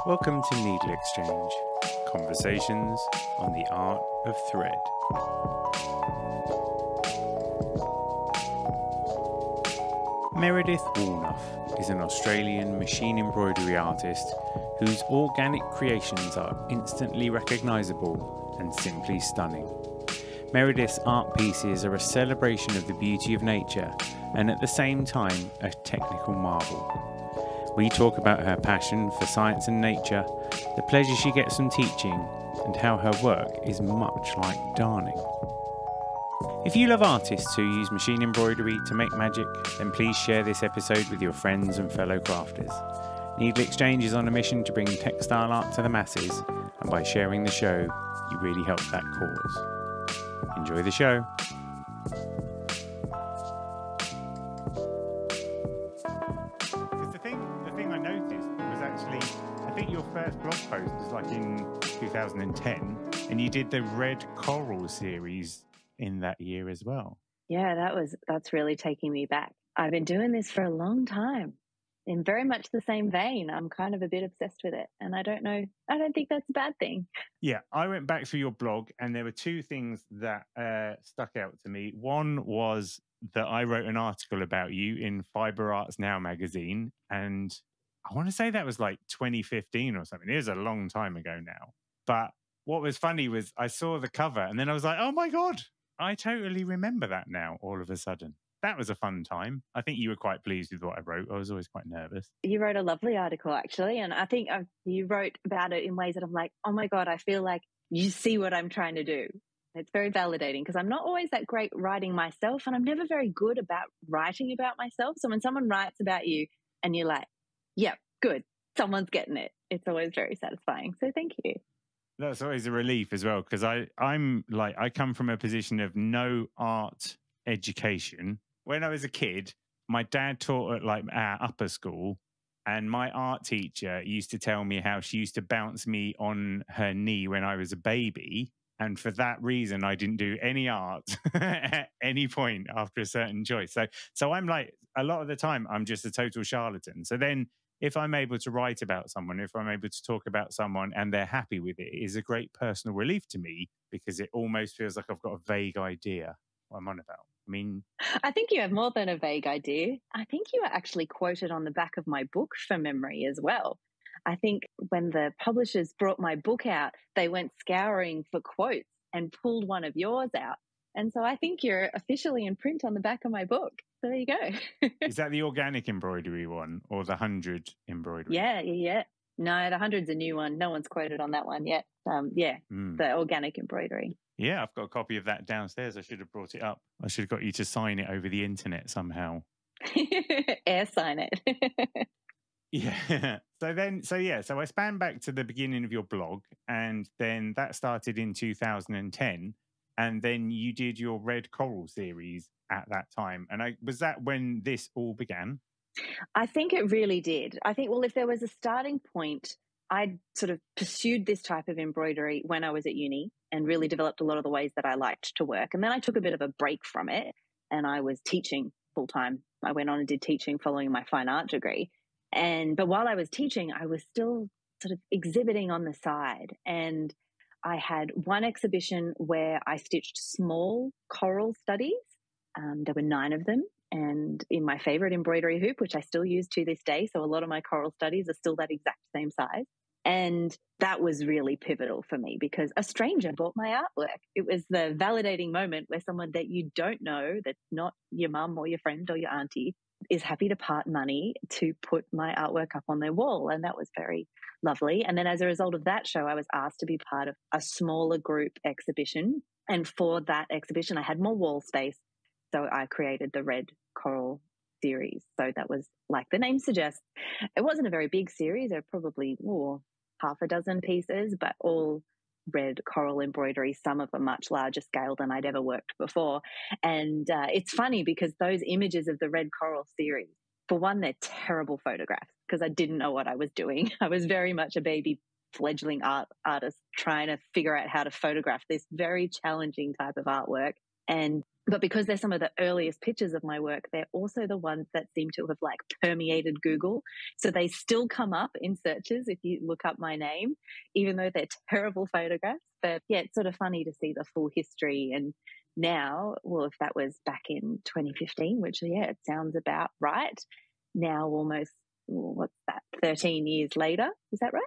Welcome to NeedleXChange, conversations on the art of thread. Meredith Woolnough is an Australian machine embroidery artist whose organic creations are instantly recognisable and simply stunning. Meredith's art pieces are a celebration of the beauty of nature and at the same time a technical marvel. We talk about her passion for science and nature, the pleasure she gets from teaching, and how her work is much like darning. If you love artists who use machine embroidery to make magic, then please share this episode with your friends and fellow crafters. NeedleXChange is on a mission to bring textile art to the masses, and by sharing the show, you really help that cause. Enjoy the show. The thing I noticed was actually, I think your first blog post was like in 2010, and you did the Red Coral series in that year as well. Yeah, that's really taking me back. I've been doing this for a long time in very much the same vein. I'm kind of a bit obsessed with it, and I don't think that's a bad thing. Yeah, I went back through your blog and there were two things that stuck out to me. One was that I wrote an article about you in Fibre Arts Now magazine, and I want to say that was like 2015 or something. It was a long time ago now. But what was funny was I saw the cover and then I was like, oh my God, I totally remember that now all of a sudden. That was a fun time. I think you were quite pleased with what I wrote. I was always quite nervous. You wrote a lovely article, actually. And I think you wrote about it in ways that I'm like, oh my God, I feel like you see what I'm trying to do. It's very validating because I'm not always that great writing myself, and I'm never very good about writing about myself. So when someone writes about you and you're like, yeah, good, someone's getting it, it's always very satisfying. So thank you. That's always a relief as well, because I come from a position of no art education. When I was a kid, my dad taught at like our upper school, and my art teacher used to tell me how she used to bounce me on her knee when I was a baby. And for that reason, I didn't do any art at any point after a certain choice. So I'm like, a lot of the time, I'm just a total charlatan. So then if I'm able to write about someone, if I'm able to talk about someone and they're happy with it, it is a great personal relief to me because it almost feels like I've got a vague idea what I'm on about. I mean, I think you have more than a vague idea. I think you were actually quoted on the back of my book from memory as well. I think when the publishers brought my book out, they went scouring for quotes and pulled one of yours out. And so I think you're officially in print on the back of my book. So there you go. Is that the organic embroidery one or the 100 embroidery? Yeah. No, the 100's a new one. No one's quoted on that one yet. The organic embroidery. Yeah, I've got a copy of that downstairs. I should have brought it up. I should have got you to sign it over the internet somehow. Air sign it. Yeah. So I span back to the beginning of your blog, and then that started in 2010, and then you did your Red Coral series at that time. And was that when this all began? I think it really did. I think, well, if there was a starting point, I'd sort of pursued this type of embroidery when I was at uni and really developed a lot of the ways that I liked to work. And then I took a bit of a break from it and I was teaching full time. I went on and did teaching following my fine art degree. But while I was teaching, I was still sort of exhibiting on the side. And I had one exhibition where I stitched small coral studies. There were 9 of them. And in my favorite embroidery hoop, which I still use to this day, so a lot of my coral studies are still that exact same size. And that was really pivotal for me because a stranger bought my artwork. It was the validating moment where someone that you don't know, that's not your mum or your friend or your auntie, is happy to part money to put my artwork up on their wall. And that was very lovely. And then as a result of that show, I was asked to be part of a smaller group exhibition. And for that exhibition, I had more wall space. So I created the Red Coral series. So that was, like the name suggests, it wasn't a very big series. There were probably half a dozen pieces, but all red coral embroidery, some of a much larger scale than I'd ever worked before. And it's funny because those images of the Red Coral series, for one, they're terrible photographs because I didn't know what I was doing. I was very much a baby fledgling artist trying to figure out how to photograph this very challenging type of artwork. And But because they're some of the earliest pictures of my work, they're also the ones that seem to have like permeated Google. So they still come up in searches if you look up my name, even though they're terrible photographs. But yeah, it's sort of funny to see the full history. And now, well, if that was back in 2015, which, yeah, it sounds about right. Now, almost, what's that, 13 years later? Is that right?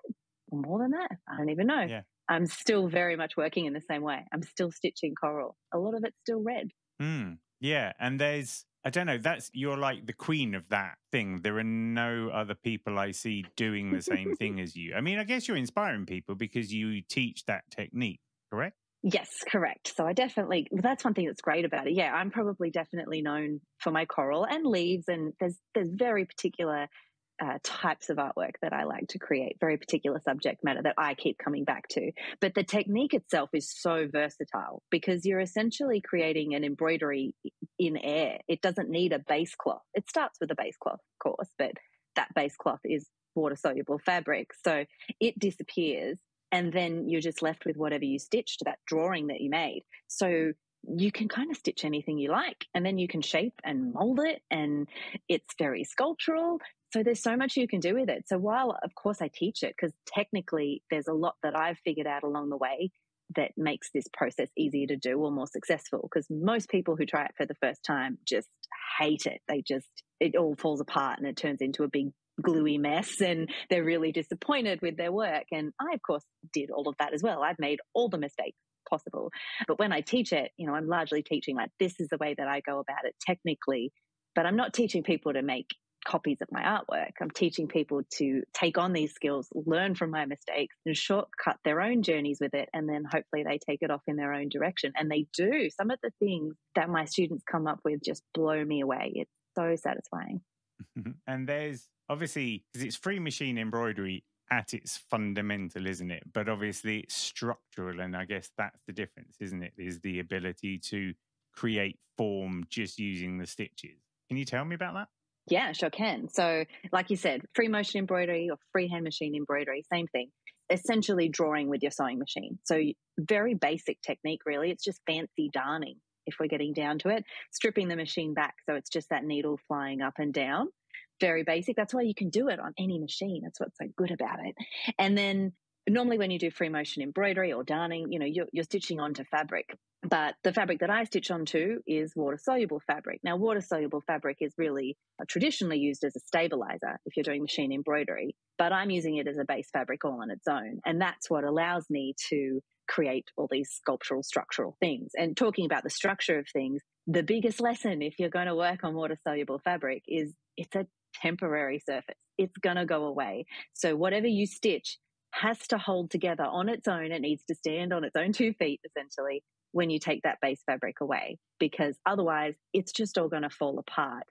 Or more than that? I don't even know. Yeah. I'm still very much working in the same way. I'm still stitching coral. A lot of it's still red. Yeah. And there's, I don't know, you're like the queen of that thing. There are no other people I see doing the same thing as you. I mean, I guess you're inspiring people because you teach that technique, correct? Yes, correct. So I definitely, that's one thing that's great about it. Yeah, I'm probably definitely known for my coral and leaves, and there's very particular types of artwork that I like to create, very particular subject matter that I keep coming back to. But the technique itself is so versatile because you're essentially creating an embroidery in air. It doesn't need a base cloth. It starts with a base cloth, of course, but that base cloth is water-soluble fabric. So it disappears, and then you're just left with whatever you stitched, that drawing that you made. So you can kind of stitch anything you like, and then you can shape and mold it, and it's very sculptural. So there's so much you can do with it. So while, of course, I teach it, because technically there's a lot that I've figured out along the way that makes this process easier to do or more successful, because most people who try it for the first time just hate it. It all falls apart and it turns into a big gluey mess, and they're really disappointed with their work. And I, of course, did all of that as well. I've made all the mistakes possible. But when I teach it, I'm largely teaching like, this is the way that I go about it technically, but I'm not teaching people to make copies of my artwork. I'm teaching people to take on these skills, learn from my mistakes, and shortcut their own journeys with it. And then hopefully they take it off in their own direction. And they do. Some of the things that my students come up with just blow me away. It's so satisfying. And there's obviously, because it's free machine embroidery at its fundamental, isn't it? But obviously it's structural. And I guess that's the difference, isn't it? Is the ability to create form just using the stitches. Can you tell me about that? Yeah, sure can. So like you said, free motion embroidery or freehand machine embroidery, same thing. Essentially drawing with your sewing machine. So very basic technique, really. It's just fancy darning, if we're getting down to it. Stripping the machine back so it's just that needle flying up and down. Very basic. That's why you can do it on any machine. That's what's so good about it. And then normally when you do free motion embroidery or darning, you're stitching onto fabric. But the fabric that I stitch onto is water-soluble fabric. Now, water-soluble fabric is really traditionally used as a stabilizer if you're doing machine embroidery, but I'm using it as a base fabric all on its own. And that's what allows me to create all these sculptural, structural things. And talking about the structure of things, the biggest lesson if you're going to work on water-soluble fabric is it's a temporary surface. It's going to go away. So whatever you stitch has to hold together on its own. It needs to stand on its own 2 feet, essentially, when you take that base fabric away, because otherwise it's just all going to fall apart.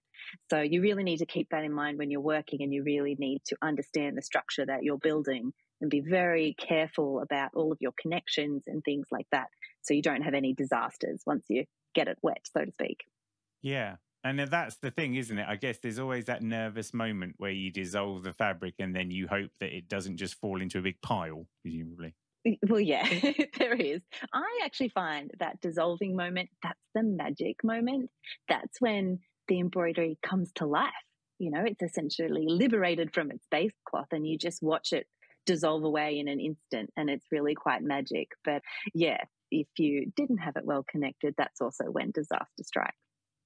So you really need to keep that in mind when you're working, and you really need to understand the structure that you're building and be very careful about all of your connections and things like that, so you don't have any disasters once you get it wet, so to speak. Yeah. And that's the thing, isn't it? I guess there's always that nervous moment where you dissolve the fabric and then you hope that it doesn't just fall into a big pile, presumably. Well, yeah, there is. I actually find that dissolving moment, that's the magic moment. That's when the embroidery comes to life. It's essentially liberated from its base cloth and you just watch it dissolve away in an instant, and it's really quite magic. But yeah, if you didn't have it well connected, that's also when disaster strikes.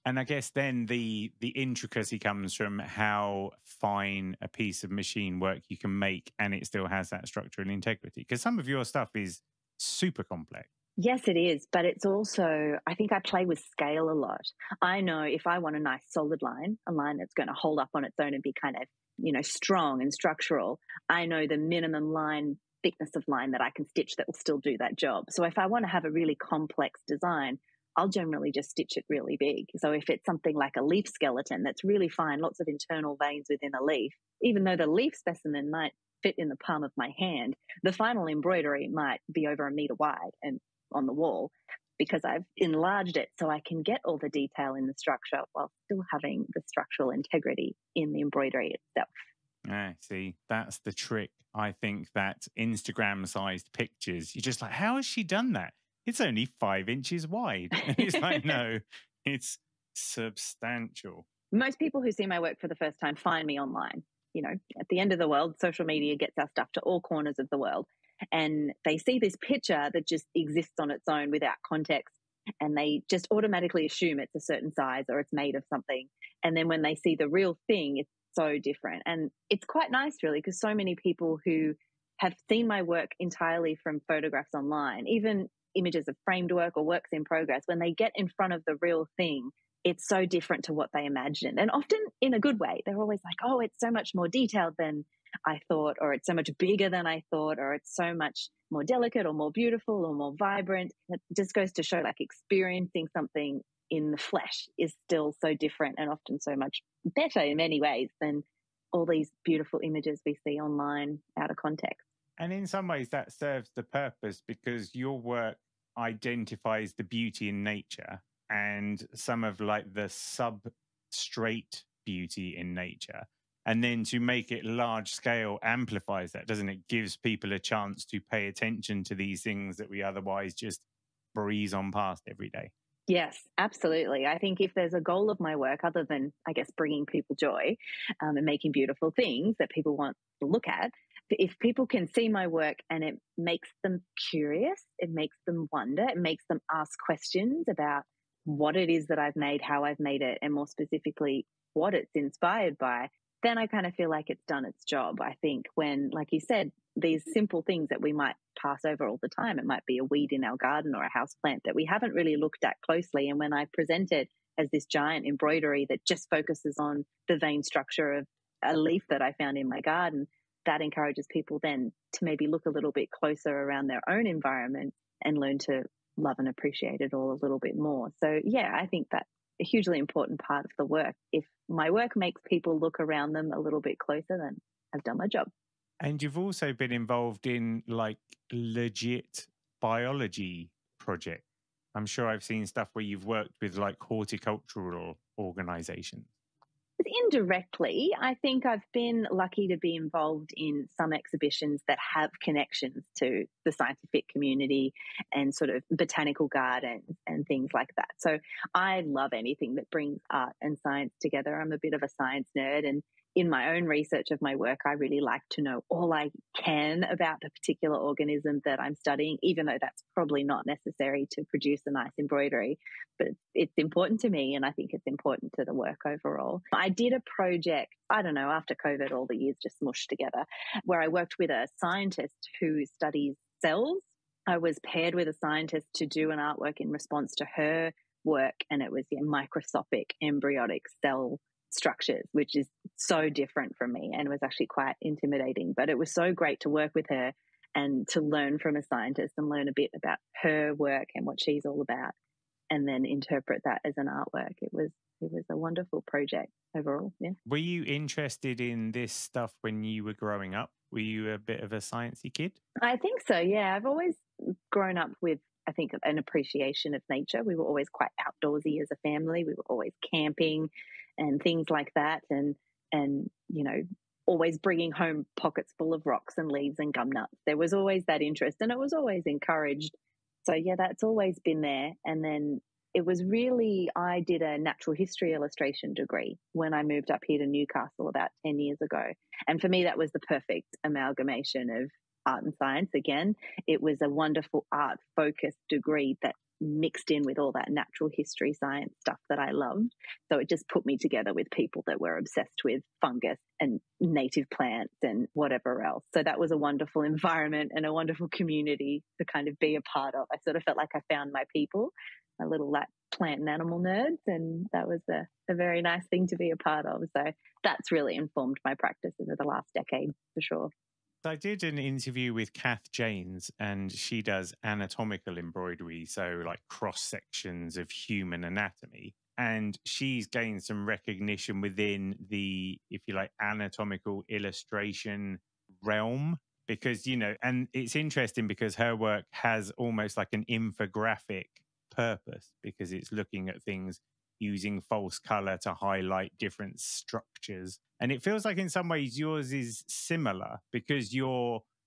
And I guess then the intricacy comes from how fine a piece of machine work you can make and it still has that structural integrity. Because some of your stuff is super complex. Yes, it is. But it's also, I think I play with scale a lot. I know if I want a nice solid line, a line that's going to hold up on its own and be kind of, strong and structural, I know the minimum thickness of line that I can stitch that will still do that job. So if I want to have a really complex design, I'll generally just stitch it really big. So if it's something like a leaf skeleton that's really fine, lots of internal veins within a leaf, even though the leaf specimen might fit in the palm of my hand, the final embroidery might be over 1 meter wide and on the wall, because I've enlarged it so I can get all the detail in the structure while still having the structural integrity in the embroidery itself. See, that's the trick. I think that Instagram-sized pictures, you're just like, how has she done that? It's only 5 inches wide. And it's like, no, It's substantial. Most people who see my work for the first time find me online. You know, at the end of the world, social media gets our stuff to all corners of the world. And they see this picture that just exists on its own without context. And they just automatically assume it's a certain size or it's made of something. And then when they see the real thing, it's so different. And it's quite nice, really, because so many people who have seen my work entirely from photographs online, even images of framed work or works in progress, when they get in front of the real thing, it's so different to what they imagined. And often in a good way. They're always like, oh, it's so much more detailed than I thought, or it's so much bigger than I thought, or it's so much more delicate or more beautiful or more vibrant. It just goes to show, like, experiencing something in the flesh is still so different and often so much better in many ways than all these beautiful images we see online out of context. And in some ways that serves the purpose, because your work identifies the beauty in nature and some of like the substrate beauty in nature. And then to make it large scale amplifies that, doesn't it? Gives people a chance to pay attention to these things that we otherwise just breeze on past every day. Yes, absolutely. I think if there's a goal of my work, other than, I guess, bringing people joy and making beautiful things that people want to look at, if people can see my work and it makes them curious, it makes them wonder, it makes them ask questions about what it is that I've made, how I've made it, and more specifically, what it's inspired by, then I kind of feel like it's done its job. I think when, like you said, these simple things that we might pass over all the time, it might be a weed in our garden or a house plant that we haven't really looked at closely. And when I present it as this giant embroidery that just focuses on the vein structure of a leaf that I found in my garden, that encourages people then to maybe look a little bit closer around their own environment and learn to love and appreciate it all a little bit more. So yeah, I think that's a hugely important part of the work. If my work makes people look around them a little bit closer, then I've done my job. And you've also been involved in like legit biology projects. I'm sure I've seen stuff where you've worked with like horticultural organizations. Indirectly, I think I've been lucky to be involved in some exhibitions that have connections to the scientific community and sort of botanical gardens and things like that. So I love anything that brings art and science together. I'm a bit of a science nerd, and in my own research of my work, I really like to know all I can about the particular organism that I'm studying, even though that's probably not necessary to produce a nice embroidery. But it's important to me, and I think it's important to the work overall. I did a project, I don't know, after COVID, all the years just smushed together, where I worked with a scientist who studies cells. I was paired with a scientist to do an artwork in response to her work, and it was microscopic embryonic cell structures, which is so different from me and was actually quite intimidating. But it was so great to work with her and to learn from a scientist and learn a bit about her work and what she's all about, and then interpret that as an artwork. It was a wonderful project overall. Yeah. Were you interested in this stuff when you were growing up? Were you a bit of a sciencey kid? I think so, yeah. I've always grown up with, I think, an appreciation of nature. We were always quite outdoorsy as a family. We were always camping and things like that, and always bringing home pockets full of rocks and leaves and gum nuts. There was always that interest, and it was always encouraged. So yeah, that's always been there. And then it was really, I did a natural history illustration degree when I moved up here to Newcastle about 10 years ago. And for me, that was the perfect amalgamation of art and science. Again, it was a wonderful art-focused degree that mixed in with all that natural history science stuff that I loved. So it just put me together with people that were obsessed with fungus and native plants and whatever else. So that was a wonderful environment and a wonderful community to kind of be a part of. I sort of felt like I found my people, my little plant and animal nerds, and that was a very nice thing to be a part of. So that's really informed my practice over the last decade for sure. I did an interview with Kath Janes, and she does anatomical embroidery, so like cross sections of human anatomy. And she's gained some recognition within the, if you like, anatomical illustration realm, because, and it's interesting because her work has almost like an infographic purpose, because it's looking at things using false color to highlight different structures. And it feels like in some ways yours is similar, because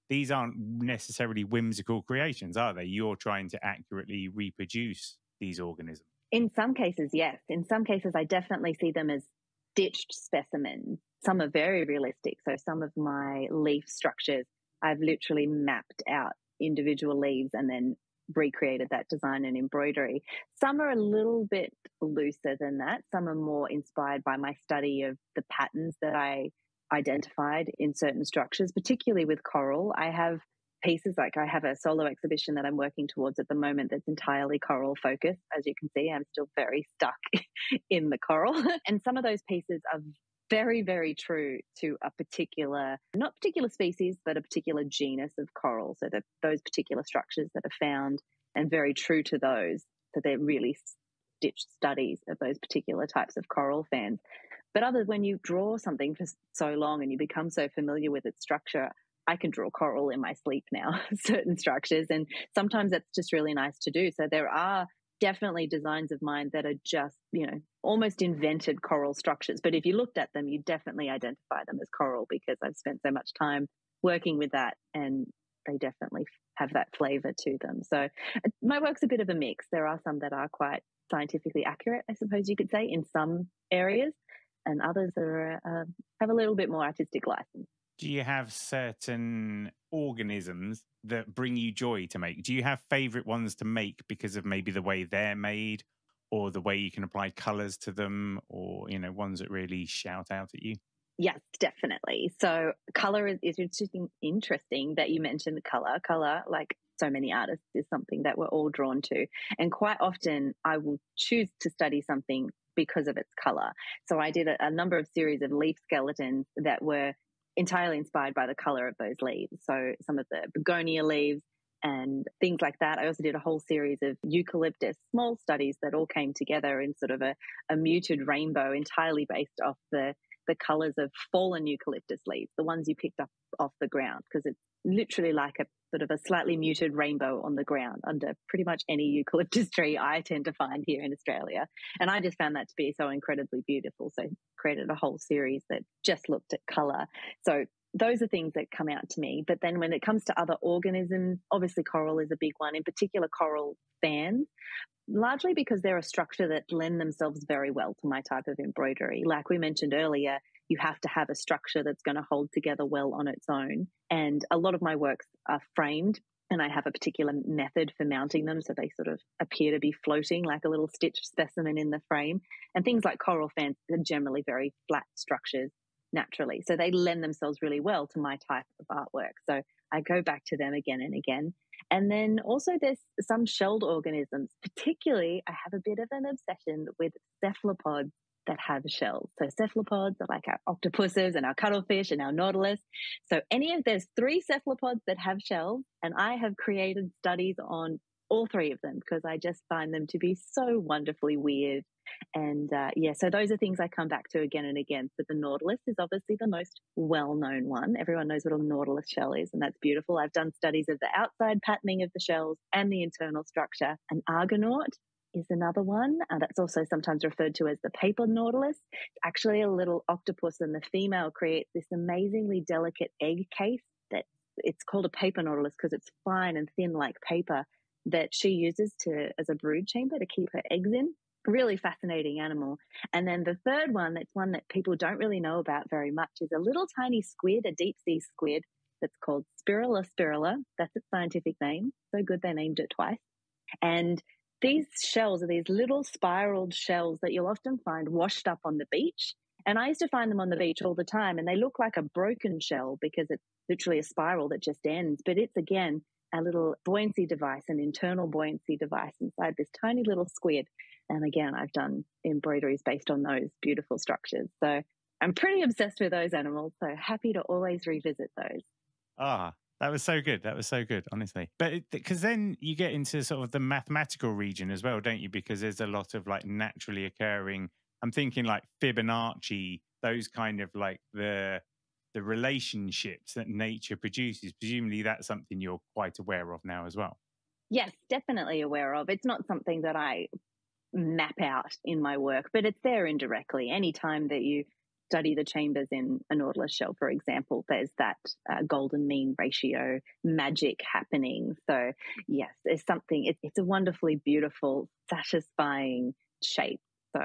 these aren't necessarily whimsical creations, are they? You're trying to accurately reproduce these organisms. In some cases, yes. In some cases, I definitely see them as stitched specimens. Some are very realistic. So some of my leaf structures, I've literally mapped out individual leaves and then recreated that design in embroidery. Some are a little bit looser than that. Some are more inspired by my study of the patterns that I identified in certain structures, particularly with coral. I have pieces, like I have a solo exhibition that I'm working towards at the moment that's entirely coral focused. As you can see, I'm still very stuck in the coral. And some of those pieces are very, very true to a particular, not particular species, but a particular genus of coral. So that those particular structures that are found, and very true to those. So they're really stitched studies of those particular types of coral fans. But when you draw something for so long and you become so familiar with its structure, I can draw coral in my sleep now, certain structures. And sometimes that's just really nice to do. So there are definitely designs of mine that are just, almost invented coral structures. But if you looked at them, you definitely identify them as coral because I've spent so much time working with that, and they definitely have that flavor to them. So my work's a bit of a mix. There are some that are quite scientifically accurate, I suppose you could say, in some areas, and others are have a little bit more artistic license. Do you have certain organisms that bring you joy to make? Do you have favorite ones to make because of maybe the way they're made, or the way you can apply colors to them, or, ones that really shout out at you? Yes, definitely. So color is interesting that you mentioned color. Color, like so many artists, is something that we're all drawn to. And quite often I will choose to study something because of its color. So I did a number of series of leaf skeletons that were entirely inspired by the color of those leaves. So some of the begonia leaves and things like that. I also did a whole series of eucalyptus small studies that all came together in sort of a muted rainbow, entirely based off the colors of fallen eucalyptus leaves, the ones you picked up off the ground, because it's literally like a sort of a slightly muted rainbow on the ground under pretty much any eucalyptus tree I tend to find here in Australia. And I just found that to be so incredibly beautiful. So created a whole series that just looked at color. So those are things that come out to me. But then when it comes to other organisms, obviously coral is a big one, in particular coral fans, largely because they're a structure that lend themselves very well to my type of embroidery. Like we mentioned earlier, you have to have a structure that's going to hold together well on its own. And a lot of my works are framed, and I have a particular method for mounting them, so they sort of appear to be floating like a little stitched specimen in the frame. And things like coral fans are generally very flat structures naturally, so they lend themselves really well to my type of artwork. So I go back to them again and again. And then also there's some shelled organisms. Particularly, I have a bit of an obsession with cephalopods that have shells. So cephalopods are like our octopuses and our cuttlefish and our nautilus. So there's 3 cephalopods that have shells, and I have created studies on all 3 of them because I just find them to be so wonderfully weird. And so those are things I come back to again and again. So the nautilus is obviously the most well-known one. Everyone knows what a nautilus shell is, and that's beautiful. I've done studies of the outside patterning of the shells and the internal structure. An argonaut is another one. That's also sometimes referred to as the paper nautilus. It's actually a little octopus, and the female creates this amazingly delicate egg case it's called a paper nautilus because it's fine and thin like paper that she uses as a brood chamber to keep her eggs in. Really fascinating animal. And then the third one, that's one that people don't really know about very much, is a little tiny squid, a deep sea squid that's called Spirilla spirilla. That's its scientific name. So good they named it twice. And these shells are these little spiraled shells that you'll often find washed up on the beach. And I used to find them on the beach all the time, and they look like a broken shell because it's literally a spiral that just ends. But it's, again, a little buoyancy device, an internal buoyancy device inside this tiny little squid. And again, I've done embroideries based on those beautiful structures. So I'm pretty obsessed with those animals. So happy to always revisit those. That was so good. That was so good, honestly. But because then you get into sort of the mathematical region as well, don't you? Because there's a lot of like naturally occurring, I'm thinking like Fibonacci, those kind of like the relationships that nature produces. Presumably that's something you're quite aware of now as well. Yes, definitely aware of. It's not something that I map out in my work, but it's there indirectly. Anytime that you study the chambers in a Nautilus shell, for example, there's that golden mean ratio magic happening. So yes, there's something, it's a wonderfully beautiful, satisfying shape. So,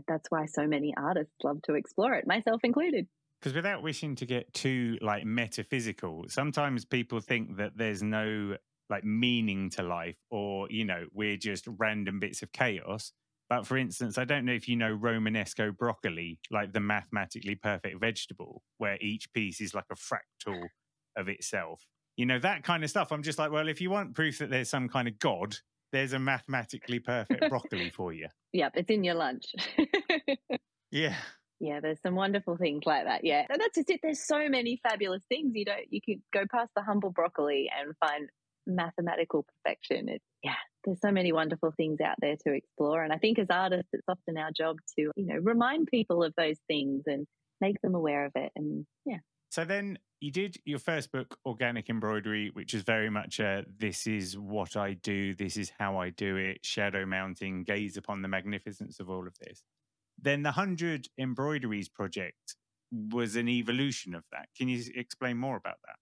that's why so many artists love to explore it, myself included. Because without wishing to get too like metaphysical, sometimes people think that there's no like meaning to life, or, we're just random bits of chaos. But for instance, I don't know if you know Romanesco broccoli, like the mathematically perfect vegetable, where each piece is like a fractal of itself. That kind of stuff. I'm just like, well, if you want proof that there's some kind of God, there's a mathematically perfect broccoli for you. Yep, it's in your lunch. Yeah. Yeah, there's some wonderful things like that. Yeah, and that's just it. There's so many fabulous things. You could go past the humble broccoli and find mathematical perfection. There's so many wonderful things out there to explore. And I think as artists, it's often our job to, remind people of those things and make them aware of it. And yeah. So then you did your first book, Organic Embroidery, which is very much this is what I do, this is how I do it, shadow mounting, gaze upon the magnificence of all of this. Then the 100 Embroideries Project was an evolution of that. Can you explain more about that?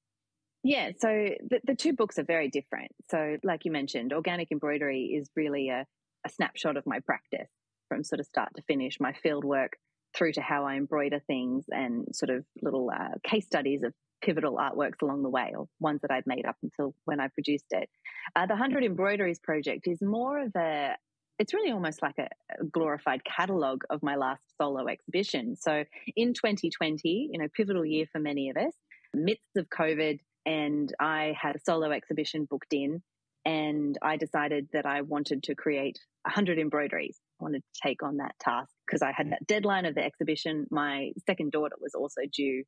Yeah, so the two books are very different. So like you mentioned, Organic Embroidery is really a snapshot of my practice from sort of start to finish, my field work through to how I embroider things, and sort of little case studies of pivotal artworks along the way, or ones that I'd made up until when I produced it. The 100 Embroideries Project is more of it's really almost like a glorified catalogue of my last solo exhibition. So in 2020, pivotal year for many of us, midst of COVID, and I had a solo exhibition booked in, and I decided that I wanted to create 100 embroideries. I wanted to take on that task because I had that deadline of the exhibition. My second daughter was also due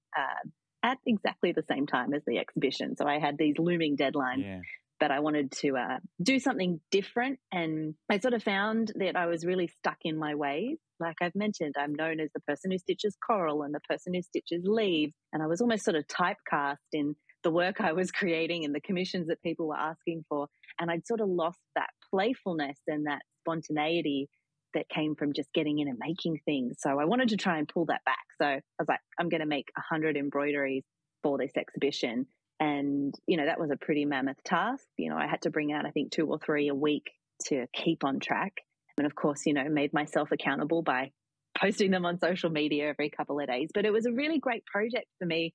at exactly the same time as the exhibition. So I had these looming deadlines. Yeah. But I wanted to do something different. And I sort of found that I was really stuck in my ways. Like I've mentioned, I'm known as the person who stitches coral and the person who stitches leaves. And I was almost sort of typecast in the work I was creating and the commissions that people were asking for. And I'd sort of lost that playfulness and that spontaneity that came from just getting in and making things. So I wanted to try and pull that back. So I was like, I'm going to make 100 embroideries for this exhibition. And, that was a pretty mammoth task. I had to bring out, I think, 2 or 3 a week to keep on track. And of course, made myself accountable by posting them on social media every couple of days. But it was a really great project for me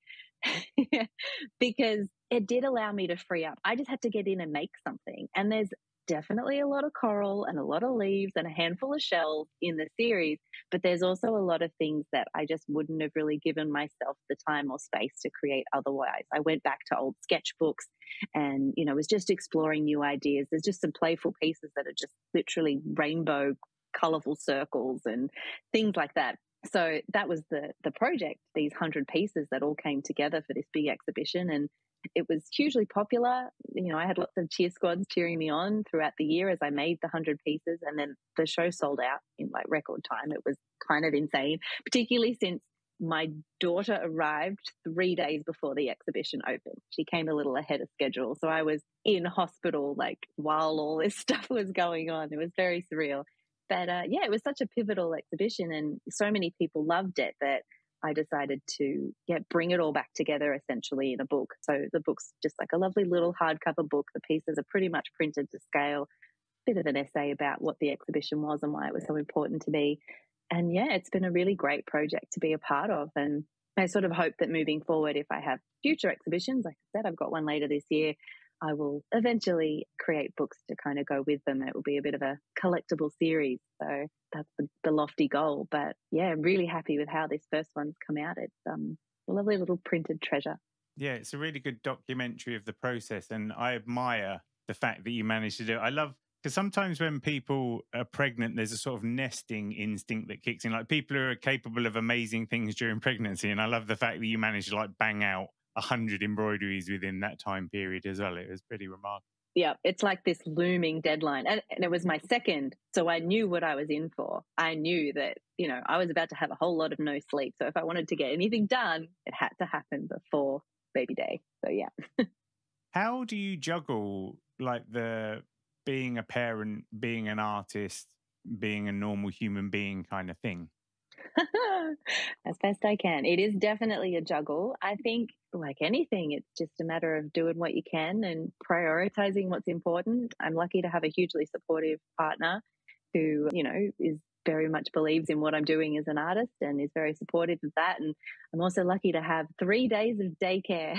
because it did allow me to free up. I just had to get in and make something. And there's definitely a lot of coral and a lot of leaves and a handful of shells in the series, but there's also a lot of things that I just wouldn't have really given myself the time or space to create otherwise. I went back to old sketchbooks and, was just exploring new ideas. There's just some playful pieces that are just literally rainbow, colorful circles and things like that. So that was the project, these 100 pieces that all came together for this big exhibition. And it was hugely popular. I had lots of cheer squads cheering me on throughout the year as I made the 100 pieces. And then the show sold out in like record time. It was kind of insane, particularly since my daughter arrived 3 days before the exhibition opened. She came a little ahead of schedule. So I was in hospital like while all this stuff was going on. It was very surreal. But it was such a pivotal exhibition and so many people loved it that I decided to bring it all back together essentially in a book. So the book's just like a lovely little hardcover book. The pieces are pretty much printed to scale. Bit of an essay about what the exhibition was and why it was so important to me. And it's been a really great project to be a part of. And I sort of hope that moving forward, if I have future exhibitions, like I said, I've got one later this year, I will eventually create books to kind of go with them. It will be a bit of a collectible series. So that's the lofty goal. But I'm really happy with how this first one's come out. It's a lovely little printed treasure. Yeah, it's a really good documentary of the process. And I admire the fact that you managed to do it. I love, because sometimes when people are pregnant, there's a sort of nesting instinct that kicks in. Like people are capable of amazing things during pregnancy. And I love the fact that you managed to like bang out 100 embroideries within that time period as well. It was pretty remarkable. Yeah, it's like this looming deadline. And it was my second, so I knew what I was in for. I knew that, I was about to have a whole lot of no sleep. So if I wanted to get anything done, it had to happen before baby day. So yeah. How do you juggle like the being a parent, being an artist, being a normal human being kind of thing? As best I can. It is definitely a juggle. I think, like anything, it's just a matter of doing what you can and prioritizing what's important. I'm lucky to have a hugely supportive partner who, is very much believes in what I'm doing as an artist and is very supportive of that. And I'm also lucky to have 3 days of daycare.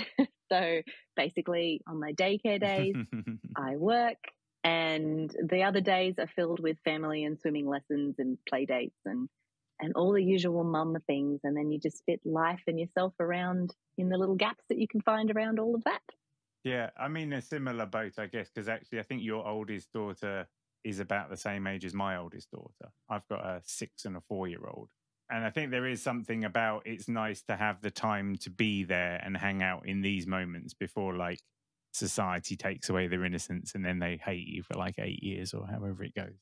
So basically, on my daycare days, I work, and the other days are filled with family and swimming lessons and play dates and all the usual mum things. And then you just fit life and yourself around in the little gaps that you can find around all of that. Yeah, I mean, a similar boat, I guess, because actually I think your oldest daughter is about the same age as my oldest daughter. I've got a 6 and a 4-year-old. And I think there is something about it's nice to have the time to be there and hang out in these moments before, like, society takes away their innocence and then they hate you for like 8 years or however it goes.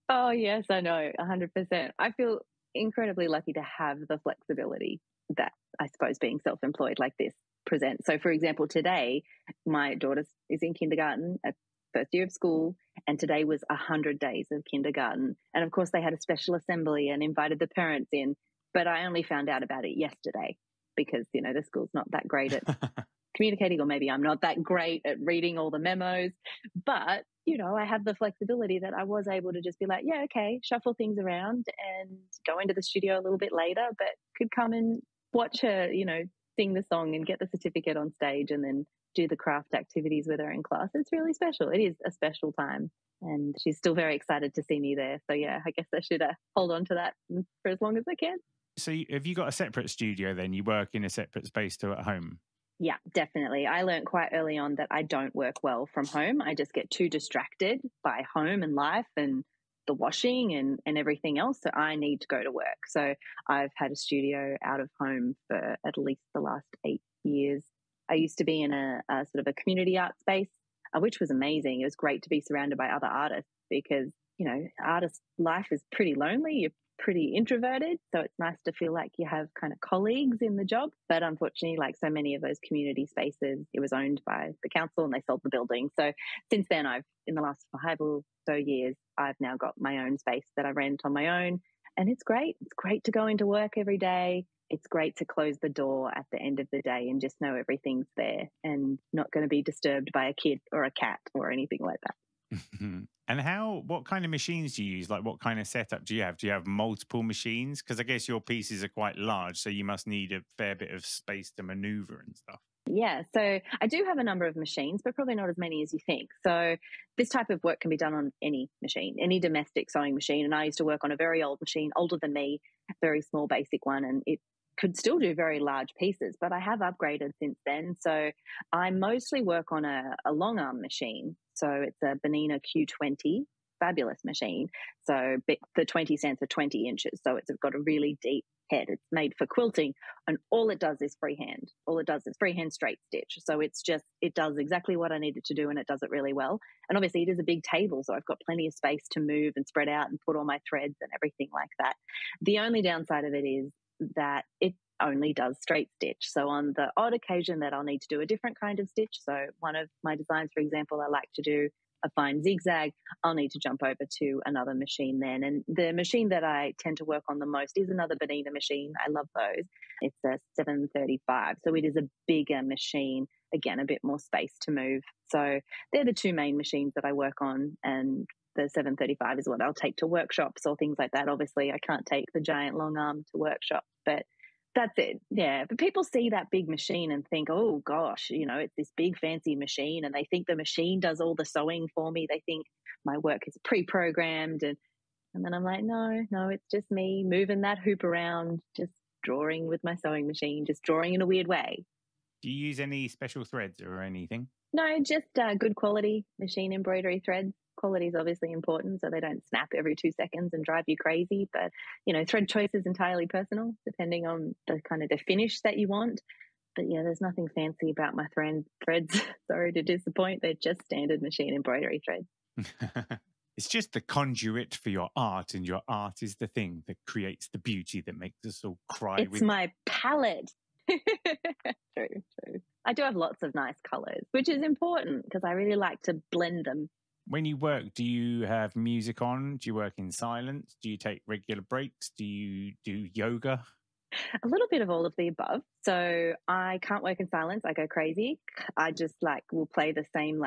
Oh, yes, I know, 100%. I feel incredibly lucky to have the flexibility that I suppose being self-employed like this presents. So, for example, today, my daughter is in kindergarten at first year of school, and today was 100 days of kindergarten. And of course, they had a special assembly and invited the parents in, but I only found out about it yesterday because, the school's not that great at communicating, or maybe I'm not that great at reading all the memos. But, I have the flexibility that I was able to just be like, yeah, okay, shuffle things around and go into the studio a little bit later, but could come and watch her, sing the song and get the certificate on stage and then do the craft activities with her in class. It's really special. It is a special time. And she's still very excited to see me there. So, yeah, I guess I should hold on to that for as long as I can. So have you got a separate studio then? You work in a separate space to at home? Yeah, definitely. I learned quite early on that I don't work well from home. I just get too distracted by home and life and the washing and everything else. So I need to go to work. So I've had a studio out of home for at least the last 8 years. I used to be in a sort of a community art space, which was amazing. It was great to be surrounded by other artists because, artist life is pretty lonely. You're pretty introverted, so it's nice to feel like you have kind of colleagues in the job. But unfortunately, like so many of those community spaces, it was owned by the council and they sold the building. So since then, in the last 5 or so years, I've now got my own space that I rent on my own, and it's great. It's great to go into work every day. It's great to close the door at the end of the day and just know everything's there and not going to be disturbed by a kid or a cat or anything like that. And what kind of machines do you use? Like, what kind of setup do you have? Do you have multiple machines? Because I guess your pieces are quite large, so you must need a fair bit of space to maneuver and stuff. Yeah, so I do have a number of machines, but probably not as many as you think. So this type of work can be done on any machine, any domestic sewing machine. And I used to work on a very old machine, older than me, very small, basic one, and it could still do very large pieces, but I have upgraded since then. So I mostly work on a long arm machine. So it's a Benina Q20, fabulous machine. So the 20 cents are 20 inches. So it's got a really deep head. It's made for quilting, and all it does is freehand. All it does is freehand straight stitch. So it does exactly what I need it to do, and it does it really well. And obviously it is a big table, so I've got plenty of space to move and spread out and put all my threads and everything like that. The only downside of it is that it only does straight stitch. So on the odd occasion that I'll need to do a different kind of stitch, so one of my designs, for example, I like to do a fine zigzag, I'll need to jump over to another machine then. And the machine that I tend to work on the most is another Benina machine. I love those. It's a 735. So it is a bigger machine, again, a bit more space to move. So they're the two main machines that I work on, and the 735 is what I'll take to workshops or things like that. Obviously, I can't take the giant long arm to workshops, but that's it. Yeah. But people see that big machine and think, oh gosh, it's this big fancy machine, and they think the machine does all the sewing for me. They think my work is pre-programmed. And then I'm like, no, it's just me moving that hoop around, just drawing with my sewing machine, just drawing in a weird way. Do you use any special threads or anything? No, just good quality machine embroidery threads. Quality is obviously important, so they don't snap every 2 seconds and drive you crazy. But, thread choice is entirely personal, depending on the kind of the finish that you want. But yeah, there's nothing fancy about my threads. Sorry to disappoint. They're just standard machine embroidery threads. It's just the conduit for your art, and your art is the thing that creates the beauty that makes us all cry. It's my palette. True. I do have lots of nice colours, which is important because I really like to blend them When you work, do you have music on? Do you work in silence? Do you take regular breaks? Do you do yoga? A little bit of all of the above. So I can't work in silence. I go crazy. I just will play the same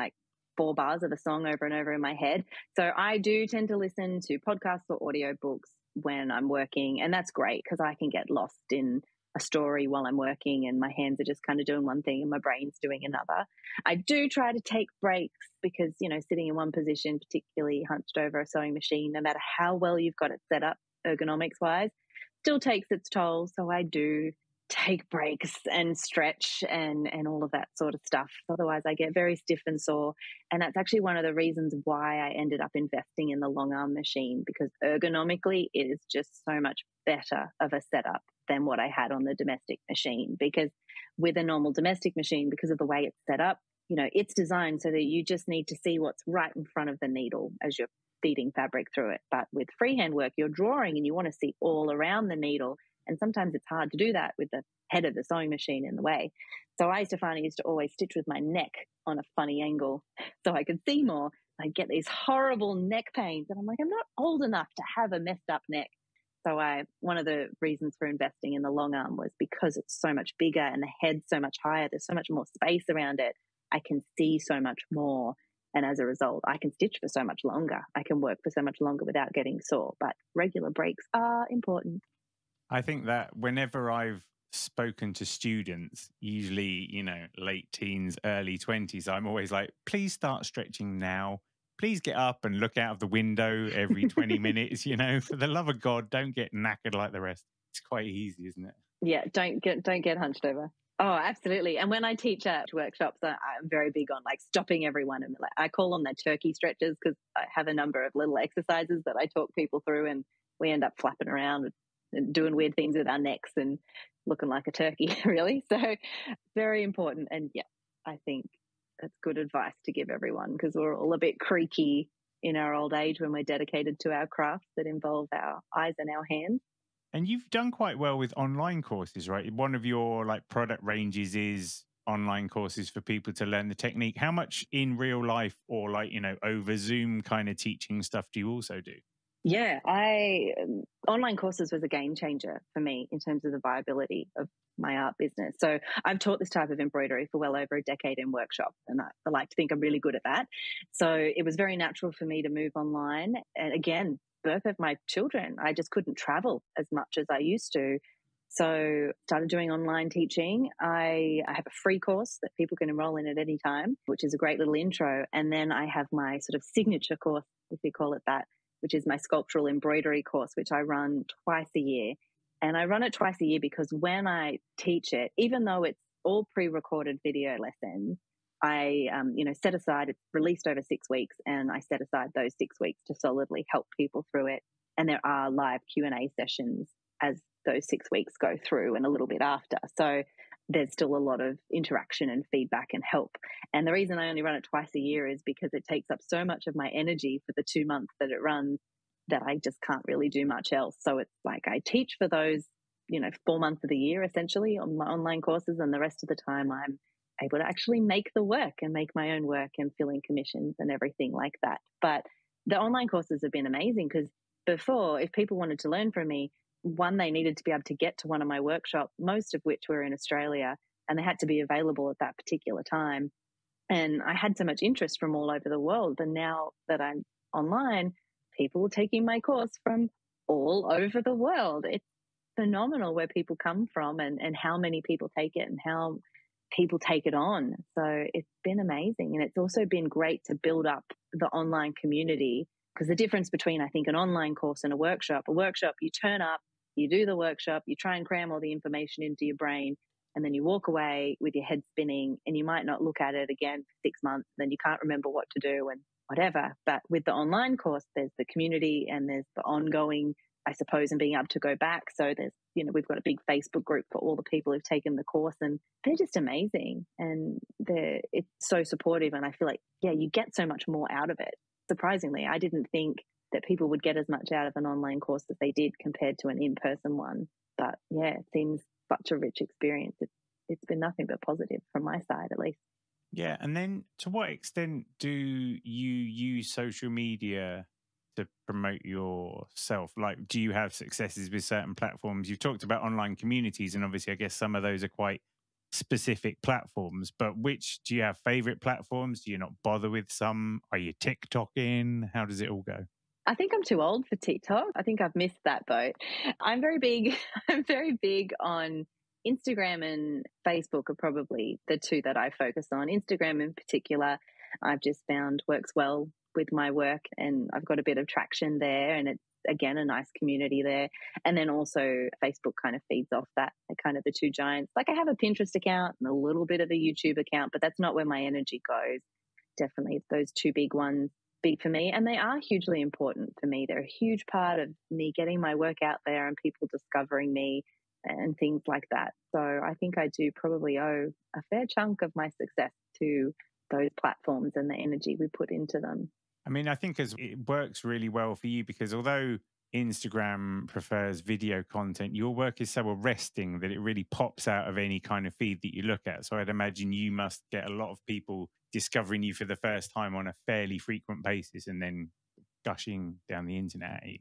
4 bars of a song over and over in my head. So I do tend to listen to podcasts or audiobooks when I'm working. And that's great because I can get lost in a story while I'm working and my hands are just kind of doing one thing and my brain's doing another. I do try to take breaks because, sitting in one position, particularly hunched over a sewing machine, no matter how well you've got it set up ergonomics wise, still takes its toll. So I do take breaks and stretch and all of that sort of stuff. Otherwise, I get very stiff and sore. And that's actually one of the reasons why I ended up investing in the long arm machine, because ergonomically, it is just so much better of a setup than what I had on the domestic machine. Because with a normal domestic machine, because of the way it's set up, it's designed so that you just need to see what's right in front of the needle as you're feeding fabric through it. But with freehand work, you're drawing and you want to see all around the needle. And sometimes it's hard to do that with the head of the sewing machine in the way. So I used to always stitch with my neck on a funny angle so I could see more. I get these horrible neck pains and I'm like, I'm not old enough to have a messed up neck. So one of the reasons for investing in the long arm was because it's so much bigger and the head's so much higher. There's so much more space around it. I can see so much more. And as a result, I can stitch for so much longer. I can work for so much longer without getting sore. But regular breaks are important. I think that whenever I've spoken to students, usually, late teens, early 20s, I'm always like, please start stretching now. Please get up and look out of the window every 20 minutes, for the love of God, don't get knackered like the rest. It's quite easy, isn't it? Yeah, don't get hunched over. Oh, absolutely. And when I teach at workshops, I'm very big on stopping everyone. And I call them the turkey stretches because I have a number of little exercises that I talk people through and we end up flapping around and doing weird things with our necks and looking like a turkey, really. So very important. And yeah, I think that's good advice to give everyone because we're all a bit creaky in our old age when we're dedicated to our crafts that involve our eyes and our hands. And you've done quite well with online courses, right? One of your product ranges is online courses for people to learn the technique. How much in real life or over Zoom kind of teaching stuff do you also do? Yeah, online courses was a game changer for me in terms of the viability of my art business. So I've taught this type of embroidery for well over a decade in workshops, and I like to think I'm really good at that. So it was very natural for me to move online. And again, birth of my children, I just couldn't travel as much as I used to. So started doing online teaching. I have a free course that people can enroll in at any time, which is a great little intro. And then I have my sort of signature course, if you call it that, which is my sculptural embroidery course, which I run twice a year. And I run it twice a year because when I teach it, even though it's all pre-recorded video lessons, I, set aside, it's released over 6 weeks, and I set aside those 6 weeks to solidly help people through it. And there are live Q&A sessions as those 6 weeks go through and a little bit after. So there's still a lot of interaction and feedback and help. And the reason I only run it twice a year is because it takes up so much of my energy for the 2 months that it runs that I just can't really do much else. So it's I teach for those, 4 months of the year, essentially, on my online courses. And the rest of the time I'm able to actually make the work and make my own work and fill in commissions and everything like that. But the online courses have been amazing because before, if people wanted to learn from me, one, they needed to be able to get to one of my workshops, most of which were in Australia, and they had to be available at that particular time. And I had so much interest from all over the world. And now that I'm online, people are taking my course from all over the world. It's phenomenal where people come from and how many people take it and how people take it on. So it's been amazing. And it's also been great to build up the online community, because the difference between, I think, an online course and a workshop, you turn up, you do the workshop, you try and cram all the information into your brain, and then you walk away with your head spinning and you might not look at it again for 6 months. Then you can't remember what to do and whatever. But with the online course, there's the community and there's the ongoing, I suppose, and being able to go back. So there's, we've got a big Facebook group for all the people who've taken the course, and they're just amazing. And it's so supportive. And I feel like, you get so much more out of it. Surprisingly, I didn't think that people would get as much out of an online course as they did compared to an in-person one. But it seems such a rich experience. It's been nothing but positive from my side, at least. Yeah. And then to what extent do you use social media to promote yourself? Like, do you have successes with certain platforms? You've talked about online communities, and obviously, I guess some of those are quite specific platforms, but which do you have favorite platforms? Do you not bother with some? Are you TikToking? How does it all go? I think I'm too old for TikTok. I think I've missed that boat. I'm very big. I'm very big on Instagram and Facebook are probably the two that I focus on. Instagram in particular, I've just found works well with my work, and I've got a bit of traction there, and it's again a nice community there. And then also Facebook kind of feeds off that. They're kind of the two giants. Like I have a Pinterest account and a little bit of a YouTube account, but that's not where my energy goes. Definitely, it's those two big ones. Big for me, and they are hugely important for me. They're a huge part of me getting my work out there and people discovering me and things like that. So I think I do probably owe a fair chunk of my success to those platforms and the energy we put into them. I mean, I think as it works really well for you because although Instagram prefers video content, your work is so arresting that it really pops out of any kind of feed that you look at. So I'd imagine you must get a lot of people discovering you for the first time on a fairly frequent basis and then gushing down the internet at you.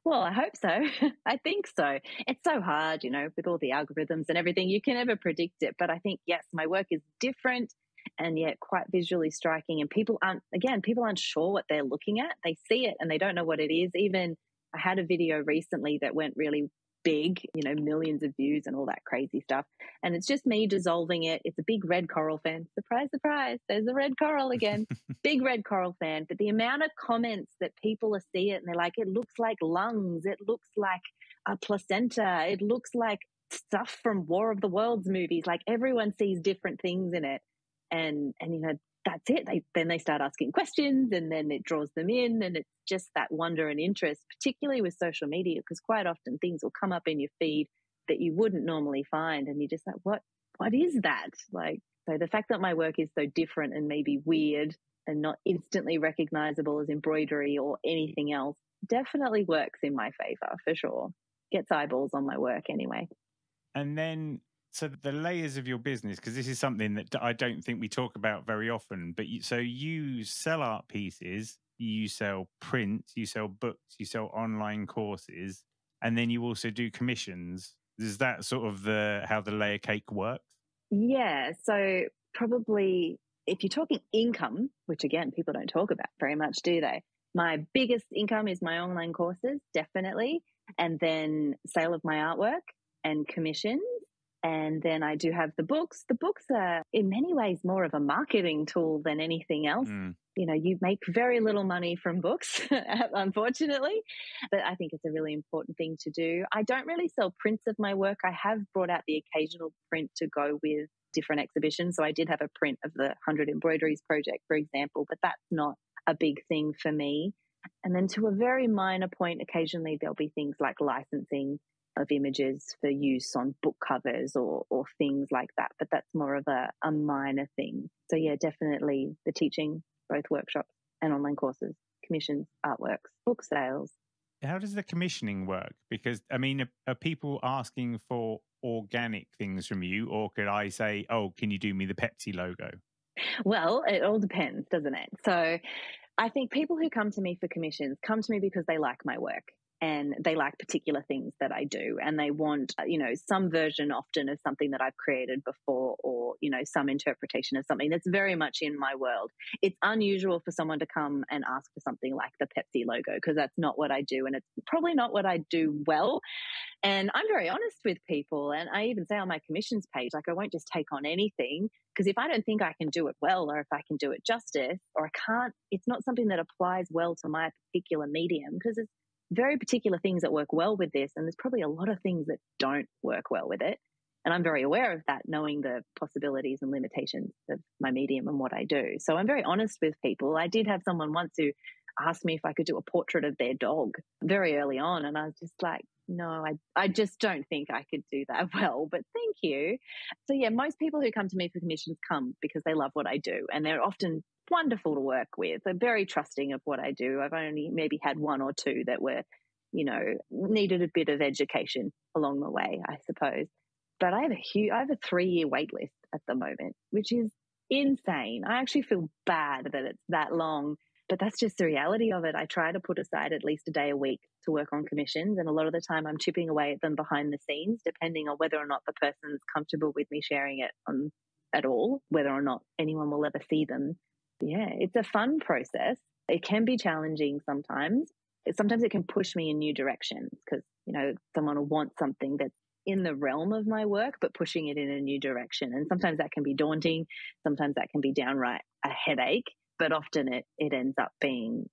Well, I hope so. I think so. It's so hard, with all the algorithms and everything. You can never predict it. But I think, yes, my work is different and yet quite visually striking. And people aren't sure what they're looking at. They see it and they don't know what it is. Even I had a video recently that went really big, millions of views and all that crazy stuff. And it's just me dissolving it. It's a big red coral fan. Surprise, surprise. There's a red coral again. Big red coral fan. But the amount of comments that people see it and they're like, it looks like lungs. It looks like a placenta. It looks like stuff from War of the Worlds movies. Like everyone sees different things in it. And that's it. Then they start asking questions and then it draws them in, and it's just that wonder and interest, particularly with social media, because quite often things will come up in your feed that you wouldn't normally find. And you're just like, what is that? Like, so the fact that my work is so different and maybe weird and not instantly recognizable as embroidery or anything else definitely works in my favor for sure. Gets eyeballs on my work anyway. And then so the layers of your business, because this is something that I don't think we talk about very often, but you sell art pieces, you sell prints, you sell books, you sell online courses, and then you also do commissions. Is that sort of how the layer cake works? Yeah. So probably if you're talking income, which again, people don't talk about very much, do they? My biggest income is my online courses, definitely. And then sale of my artwork and commissions. And then I do have the books. The books are in many ways more of a marketing tool than anything else. You make very little money from books, unfortunately, but I think it's a really important thing to do. I don't really sell prints of my work. I have brought out the occasional print to go with different exhibitions. So I did have a print of the 100 Embroideries Project, for example, but that's not a big thing for me. And then to a very minor point, occasionally there'll be things like licensing of images for use on book covers or things like that. But that's more of a minor thing. So yeah, definitely the teaching, both workshops and online courses, commissions, artworks, book sales. How does the commissioning work? Because, I mean, are people asking for organic things from you? Or could I say, oh, can you do me the Pepsi logo? Well, it all depends, doesn't it? So I think people who come to me for commissions come to me because they like my work. And they like particular things that I do, and they want, some version often of something that I've created before, or, some interpretation of something that's very much in my world. It's unusual for someone to come and ask for something like the Pepsi logo, because that's not what I do, and it's probably not what I do well. And I'm very honest with people, and I even say on my commissions page, like, I won't just take on anything, because if I don't think I can do it well, or if I can do it justice, or I can't, it's not something that applies well to my particular medium, because it's very particular things that work well with this, and there's probably a lot of things that don't work well with it. And I'm very aware of that, knowing the possibilities and limitations of my medium and what I do. So I'm very honest with people. I did have someone once who asked me if I could do a portrait of their dog very early on, and I was just like, no, I just don't think I could do that well, but thank you. So yeah, most people who come to me for commissions come because they love what I do, and they're often wonderful to work with. They're very trusting of what I do. I've only maybe had one or two that were, needed a bit of education along the way, I suppose. But I have a 3-year wait list at the moment, which is insane. I actually feel bad that it's that long, but that's just the reality of it. I try to put aside at least a day a week to work on commissions, and a lot of the time I'm chipping away at them behind the scenes, depending on whether or not the person's comfortable with me sharing it on at all, whether or not anyone will ever see them. Yeah, it's a fun process. It can be challenging sometimes. Sometimes it can push me in new directions because, someone will want something that's in the realm of my work, but pushing it in a new direction. And sometimes that can be daunting. Sometimes that can be downright a headache, but often it ends up being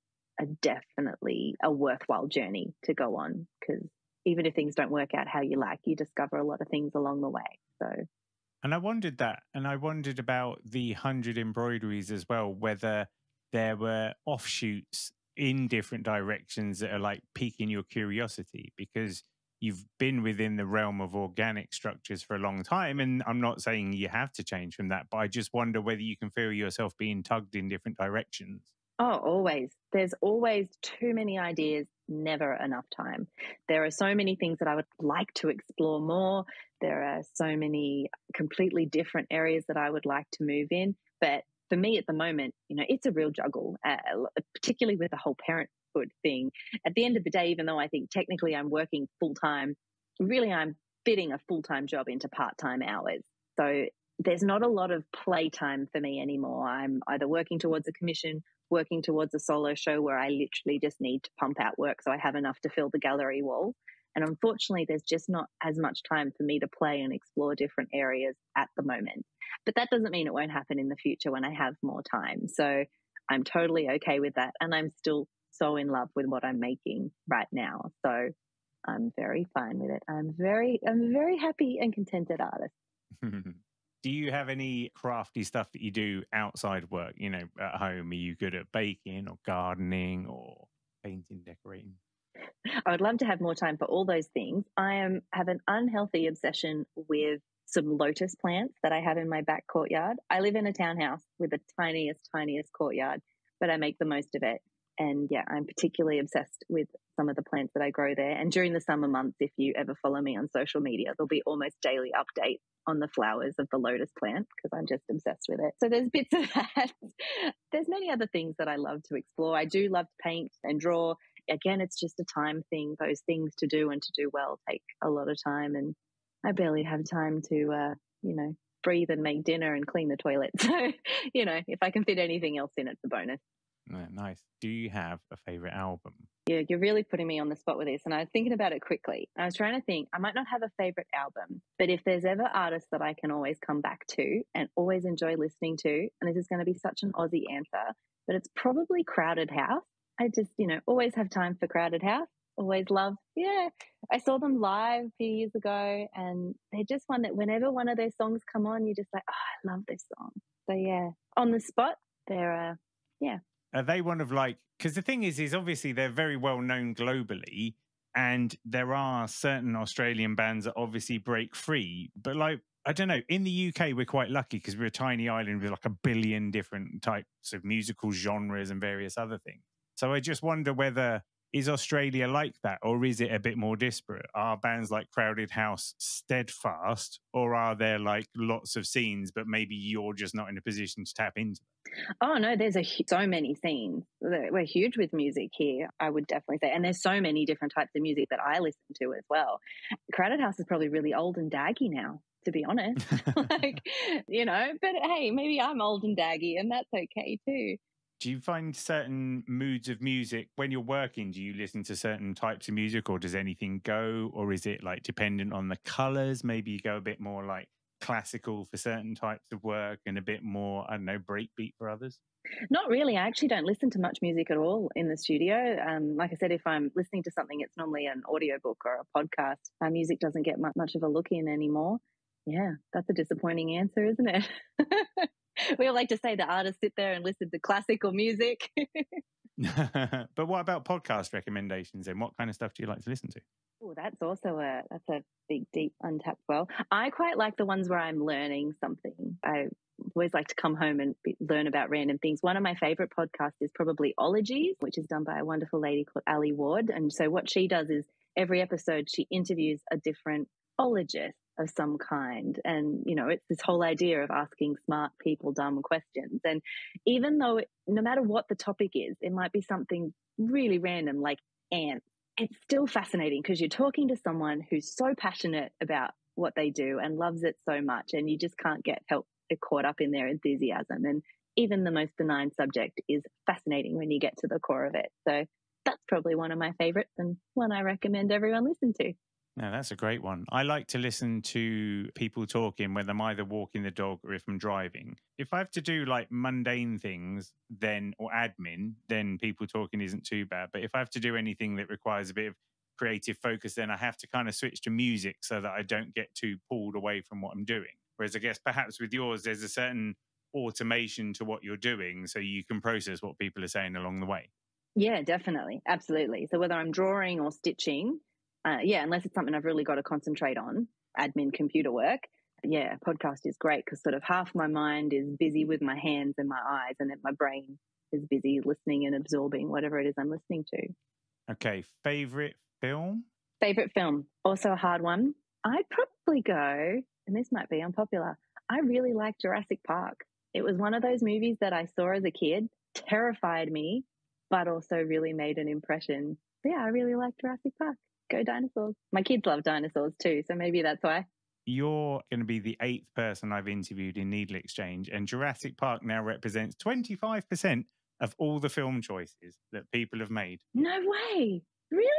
definitely a worthwhile journey to go on, because even if things don't work out how you like, you discover a lot of things along the way. So. And I wondered that, and I wondered about the 100 embroideries as well, whether there were offshoots in different directions that are like piquing your curiosity, because you've been within the realm of organic structures for a long time. And I'm not saying you have to change from that, but I just wonder whether you can feel yourself being tugged in different directions. Oh, always. There's always too many ideas, never enough time. There are so many things that I would like to explore more. There are so many completely different areas that I would like to move in. But for me at the moment, it's a real juggle, particularly with the whole parenthood thing. At the end of the day, even though I think technically I'm working full-time, really I'm fitting a full-time job into part-time hours. So there's not a lot of playtime for me anymore. I'm either working towards a commission, working towards a solo show where I literally just need to pump out work so I have enough to fill the gallery wall. And unfortunately, there's just not as much time for me to play and explore different areas at the moment. But that doesn't mean it won't happen in the future when I have more time. So I'm totally okay with that. And I'm still so in love with what I'm making right now. So I'm very fine with it. I'm a very happy and contented artist. Do you have any crafty stuff that you do outside work? At home, are you good at baking or gardening or painting, decorating? I would love to have more time for all those things. I have an unhealthy obsession with some lotus plants that I have in my back courtyard. I live in a townhouse with the tiniest courtyard, but I make the most of it. And yeah, I'm particularly obsessed with some of the plants that I grow there. And during the summer months, if you ever follow me on social media, there'll be almost daily updates on the flowers of the lotus plant because I'm just obsessed with it. So there's bits of that. There's many other things that I love to explore. I do love to paint and draw. Again, it's just a time thing. Those things to do and to do well take a lot of time. And I barely have time to, breathe and make dinner and clean the toilet. So, if I can fit anything else in, it's a bonus. Nice. Do you have a favorite album? Yeah, you're really putting me on the spot with this. And I was thinking about it quickly. I was trying to think, I might not have a favorite album, but if there's ever artists that I can always come back to and always enjoy listening to, and this is going to be such an Aussie answer, but it's probably Crowded House. I just, always have time for Crowded House. Always love. Yeah. I saw them live a few years ago, and they're just one that whenever one of their songs come on, you're just like, oh, I love this song. So yeah, on the spot, they're, yeah. Are they one of because the thing is obviously they're very well known globally, and there are certain Australian bands that obviously break free. But I don't know, in the UK, we're quite lucky because we're a tiny island with 1 billion different types of musical genres and various other things. So I just wonder whether, is Australia like that, or is it a bit more disparate? Are bands like Crowded House steadfast, or are there lots of scenes, but maybe you're just not in a position to tap into them? Oh, no, there's so many scenes. We're huge with music here, I would definitely say. And there's so many different types of music that I listen to as well. Crowded House is probably really old and daggy now, to be honest. But hey, maybe I'm old and daggy, and that's okay too. Do you find certain moods of music when you're working? Do you listen to certain types of music, or does anything go? Or is it dependent on the colours? Maybe you go a bit more classical for certain types of work and a bit more, I don't know, breakbeat for others? Not really. I actually don't listen to much music at all in the studio. Like I said, if I'm listening to something, it's normally an audiobook or a podcast. Music doesn't get much of a look in anymore. Yeah, that's a disappointing answer, isn't it? We all like to say the artists sit there and listen to classical music. But what about podcast recommendations, and what kind of stuff do you like to listen to? Oh, that's also a big, deep, untapped well. I quite like the ones where I'm learning something. I always like to come home and learn about random things. One of my favorite podcasts is probably Ologies, which is done by a wonderful lady called Ali Ward. And so what she does is every episode she interviews a different psychologist of some kind. And, it's this whole idea of asking smart people dumb questions. And even though no matter what the topic is, it might be something really random like ants, it's still fascinating because you're talking to someone who's so passionate about what they do and loves it so much, and you just can't get caught up in their enthusiasm. And even the most benign subject is fascinating when you get to the core of it. So that's probably one of my favorites and one I recommend everyone listen to. No, that's a great one. I like to listen to people talking when I'm either walking the dog or if I'm driving. If I have to do like mundane things or admin, then people talking isn't too bad. But if I have to do anything that requires a bit of creative focus, then I have to kind of switch to music so that I don't get too pulled away from what I'm doing. Whereas I guess perhaps with yours, there's a certain automation to what you're doing so you can process what people are saying along the way. Yeah, definitely. Absolutely. So whether I'm drawing or stitching, unless it's something I've really got to concentrate on, admin computer work, podcast is great because sort of half my mind is busy with my hands and my eyes, and then my brain is busy listening and absorbing whatever it is I'm listening to. Okay, favourite film? Favourite film, also a hard one. I'd probably go, and this might be unpopular, I really like Jurassic Park. It was one of those movies that I saw as a kid, terrified me, but also really made an impression. Yeah, I really like Jurassic Park. Go dinosaurs. My kids love dinosaurs too, so maybe that's why. You're going to be the 8th person I've interviewed in NeedleXChange, and Jurassic Park now represents 25% of all the film choices that people have made. No way. Really?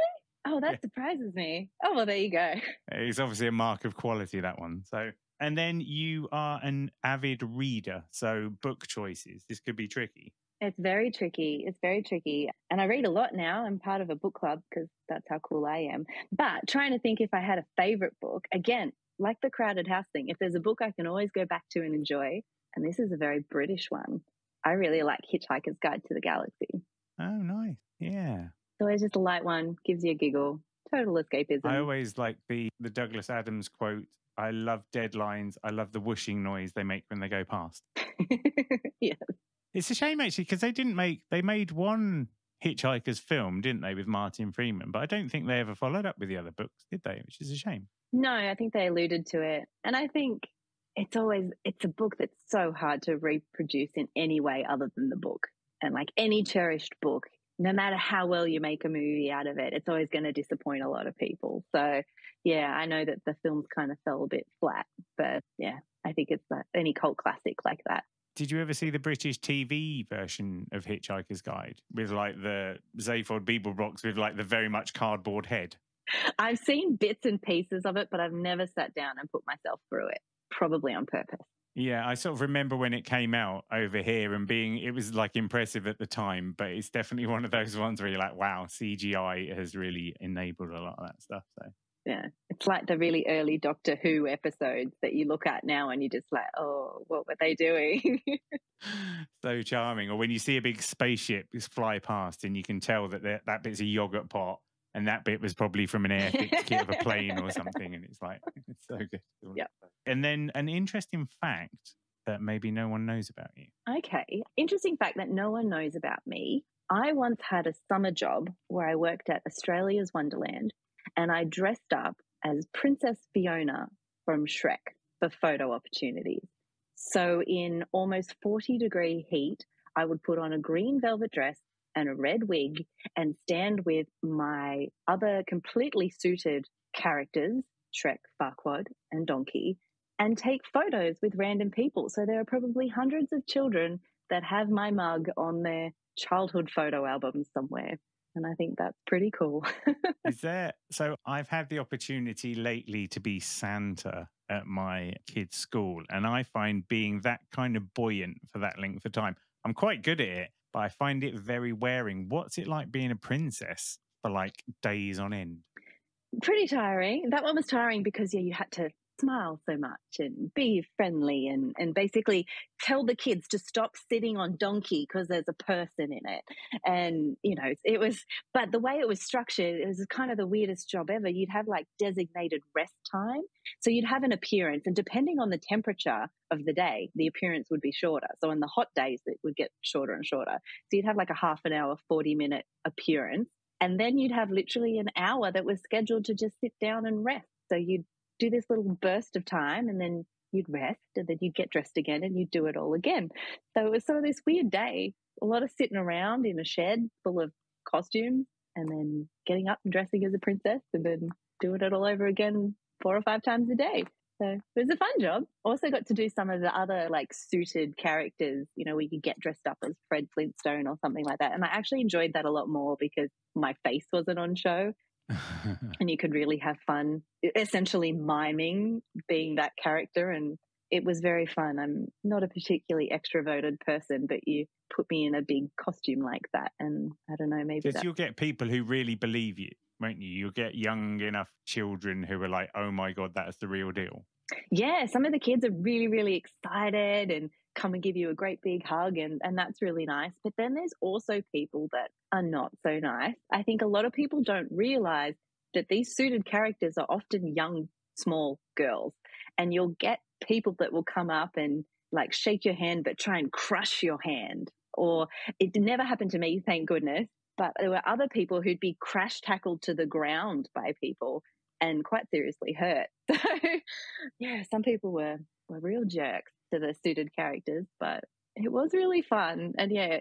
Oh, that surprises me. Oh, well, there you go. It's obviously a mark of quality, that one. So, and then you are an avid reader, so book choices. This could be tricky. It's very tricky. It's very tricky. And I read a lot now. I'm part of a book club because that's how cool I am. But trying to think if I had a favorite book, again, like the Crowded House thing, if there's a book I can always go back to and enjoy, and this is a very British one, I really like Hitchhiker's Guide to the Galaxy. Oh, nice. Yeah. So it's just a light one, gives you a giggle, total escapism. I always like the Douglas Adams quote, I love deadlines. I love the whooshing noise they make when they go past. Yeah. It's a shame, actually, because they made one Hitchhiker's film, didn't they, with Martin Freeman? But I don't think they ever followed up with the other books, did they? Which is a shame. No, I think they alluded to it. And I think it's a book that's so hard to reproduce in any way other than the book. And like any cherished book, no matter how well you make a movie out of it, it's always going to disappoint a lot of people. So, yeah, I know that the films kind of fell a bit flat. But, yeah, I think it's any cult classic like that. Did you ever see the British TV version of Hitchhiker's Guide with like the Zaphod Beeblebrox with like the very much cardboard head? I've seen bits and pieces of it, but I've never sat down and put myself through it, probably on purpose. Yeah, I sort of remember when it came out over here and it was like impressive at the time, but it's definitely one of those ones where you're like, wow, CGI has really enabled a lot of that stuff. So. Yeah, it's like the really early Doctor Who episodes that you look at now and you're just like, oh, what were they doing? So charming. Or when you see a big spaceship fly past and you can tell that bit's a yogurt pot and that bit was probably from an airfix kit of a plane or something. And it's like, it's so good. Yeah. And then an interesting fact that maybe no one knows about you. Okay. Interesting fact that no one knows about me. I once had a summer job where I worked at Australia's Wonderland. And I dressed up as Princess Fiona from Shrek for photo opportunities. So in almost 40-degree heat, I would put on a green velvet dress and a red wig and stand with my other completely suited characters, Shrek, Farquaad, and Donkey, and take photos with random people. So there are probably hundreds of children that have my mug on their childhood photo albums somewhere. And I think that's pretty cool. So I've had the opportunity lately to be Santa at my kids' school. And I find being that kind of buoyant for that length of time, I'm quite good at it, but I find it very wearing. What's it like being a princess for like days on end? Pretty tiring. That one was tiring because, you had to smile so much and be friendly and basically tell the kids to stop sitting on Donkey because there's a person in it. And, it was, but the way it was structured, it was kind of the weirdest job ever. You'd have like designated rest time. So you'd have an appearance, and depending on the temperature of the day, the appearance would be shorter. So on the hot days, it would get shorter and shorter. So you'd have like a half an hour, 40-minute appearance. And then you'd have literally an hour that was scheduled to just sit down and rest. So you'd do this little burst of time, and then you'd rest, and then you'd get dressed again, and you'd do it all again. So it was sort of this weird day, a lot of sitting around in a shed full of costumes, and then getting up and dressing as a princess, and then doing it all over again 4 or 5 times a day. So it was a fun job. Also got to do some of the other like suited characters, you know, where you could get dressed up as Fred Flintstone or something like that. And I actually enjoyed that a lot more because my face wasn't on show. And you could really have fun, essentially miming being that character. And it was very fun. I'm not a particularly extroverted person, but you put me in a big costume like that, and I don't know, maybe because you'll get people who really believe you, won't you? You'll get young enough children who are like, oh my God, that's the real deal. Yeah, some of the kids are really, really excited and come and give you a great big hug, and that's really nice. But then there's also people that are not so nice. I think a lot of people don't realize that these suited characters are often young, small girls, and you'll get people that will come up and like shake your hand but try and crush your hand. Or it never happened to me, thank goodness, but there were other people who'd be crash tackled to the ground by people and quite seriously hurt. So yeah, some people were real jerks to the suited characters, but it was really fun. And yeah,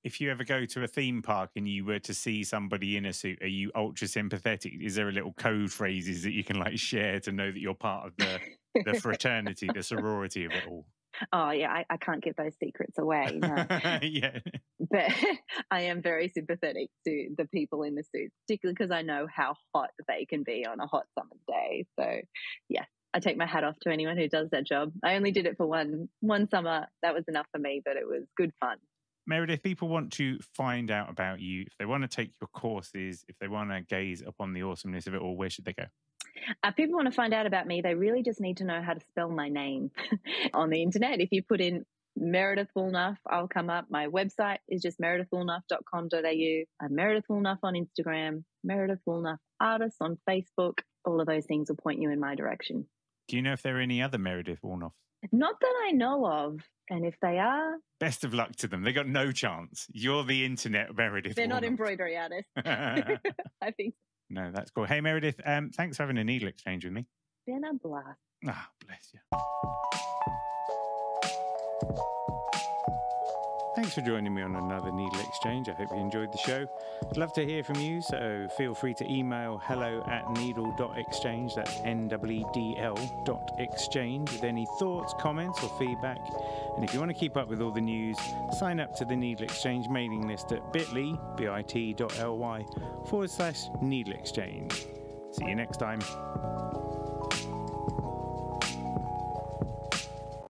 if you ever go to a theme park and you were to see somebody in a suit, are you ultra sympathetic? Is there a little code phrases that you can like share to know that you're part of the fraternity, the sorority of it all? Oh, yeah, I can't give those secrets away. No. Yeah. But I am very sympathetic to the people in the suits, particularly because I know how hot they can be on a hot summer's day. So, yeah, I take my hat off to anyone who does that job. I only did it for one summer. That was enough for me, but it was good fun. Meredith, people want to find out about you. If they want to take your courses, if they want to gaze upon the awesomeness of it all, where should they go? People want to find out about me, they really just need to know how to spell my name on the internet. If you put in Meredith Woolnough, I'll come up. My website is just meredithwoolnough.com.au. I'm Meredith Woolnough on Instagram, Meredith Woolnough Artist on Facebook. All of those things will point you in my direction. Do you know if there are any other Meredith Woolnough? Not that I know of. And if they are... best of luck to them. They got no chance. You're the internet Meredith They're Woolnough. not embroidery artists. I think so. No, that's cool. Hey, Meredith, thanks for having a needle exchange with me. Been a blast. Ah, bless you. Thanks for joining me on another Needle Exchange. I hope you enjoyed the show. I'd love to hear from you, so feel free to email hello@needle.exchange, that's NEEDL.exchange, with any thoughts, comments or feedback. And if you want to keep up with all the news, sign up to the Needle Exchange mailing list at bit.ly/Needle Exchange. See you next time.